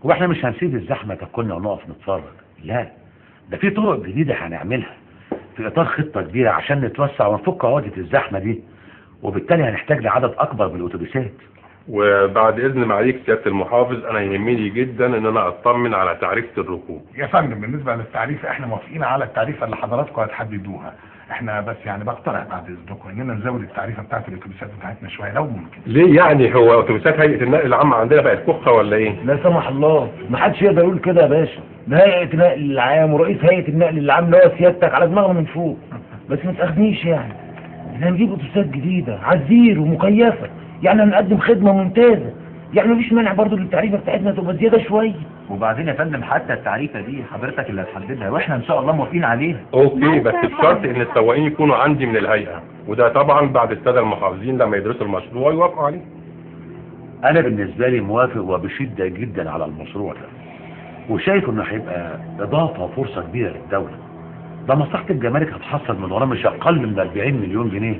هو احنا مش هنسيب الزحمه تاكلنا ونقف نتفرج، لا، ده في طرق جديده هنعملها في اطار خطه كبيره عشان نتوسع ونفك عقده الزحمه دي، وبالتالي هنحتاج لعدد اكبر من الاتوبيسات. وبعد اذن معاليك سياده المحافظ، انا يهمني جدا ان انا اطمن على تعريفه الركوب. يا فندم بالنسبه للتعريفه احنا موافقين على التعريفه اللي حضراتكم هتحددوها. احنا بس يعني بقترح بعد اذنكم اننا نزود التعريفه بتاعت الاتوبيسات بتاعتنا شويه لو ممكن. ليه يعني؟ هو اتوبيسات هيئه النقل العام عندنا بقت كخه ولا ايه؟ لا سمح الله، ما حدش يقدر يقول كده يا باشا. ده هيئه النقل العام ورئيس هيئه النقل العام اللي هو سيادتك على دماغنا من فوق. بس ما تاخدنيش يعني، احنا هنجيب اتوبيسات جديده عزير ومكيفه، يعني هنقدم خدمه ممتازه، يعني مفيش مانع برضه للتعريفه بتاعتنا تبقى زياده شويه. وبعدين يا فندم حتى التعريفه دي حضرتك اللي هتحددها، واحنا ان شاء الله موافقين عليها. اوكي، بس بشرط ان السواقين يكونوا عندي من الهيئه، وده طبعا بعد الساده المحافظين لما يدرسوا المشروع يوافقوا عليه. انا بالنسبه لي موافق وبشده جدا على المشروع ده، وشايف انه هيبقى اضافه وفرصه كبيره للدوله. ده مصلحه الجمارك هتحصل من وراه مش اقل من 40 مليون جنيه،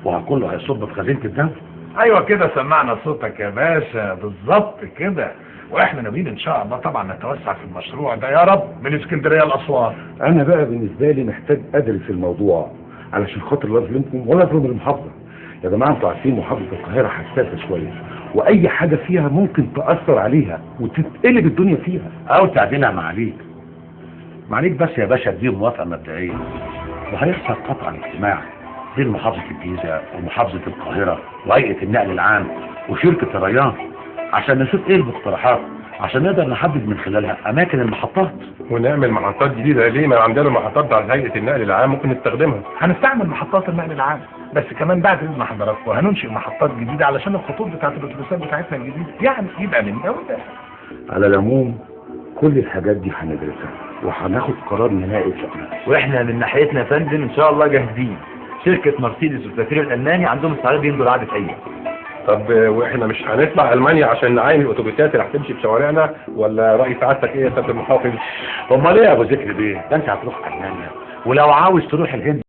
وكله هيصب في خزينه الدوله. ايوه كده سمعنا صوتك يا باشا، بالظبط كده. واحنا ناويين ان شاء الله طبعا نتوسع في المشروع ده يا رب من اسكندريه لاسوان. انا بقى بالنسبه لي محتاج ادرس الموضوع علشان خاطر لا اظلمكم ولا اظلم المحافظه. يا جماعه انتوا عارفين محافظه القاهره حساسه شويه، واي حاجه فيها ممكن تاثر عليها وتتقلب الدنيا فيها او تعديلها معاليك. معاليك بس يا باشا دي موافقه مبدئيه، وهيحصل قطعا اجتماع بين محافظه الجيزه ومحافظه القاهره وهيئه النقل العام وشركه الريان عشان نشوف ايه المقترحات عشان نقدر نحدد من خلالها اماكن المحطات. ونعمل محطات جديده ليه؟ ما عندنا المحطات بتاعت هيئه النقل العام ممكن نستخدمها. هنستعمل محطات النقل العام، بس كمان بعد اذن حضراتكم هننشئ محطات جديده علشان الخطوط بتاعت الاتوبيسات بتاعتنا الجديده، يعني يبقى من ده وده. على العموم كل الحاجات دي هندرسها وهناخد قرار نهائي فيها. واحنا من ناحيتنا يا فندم ان شاء الله جاهزين. شركه مرسيدس والسفير الالماني عندهم استعداد يمضوا العقد في ايام. طب واحنا مش هنطلع المانيا عشان نعاين الاتوبيسات اللي هتمشي في شوارعنا؟ ولا راي سعادتك ايه يا سياده المحافظ؟ امال ايه يا ابو ذكر بيه؟ ده انت هتروح المانيا، ولو عاوز تروح الهند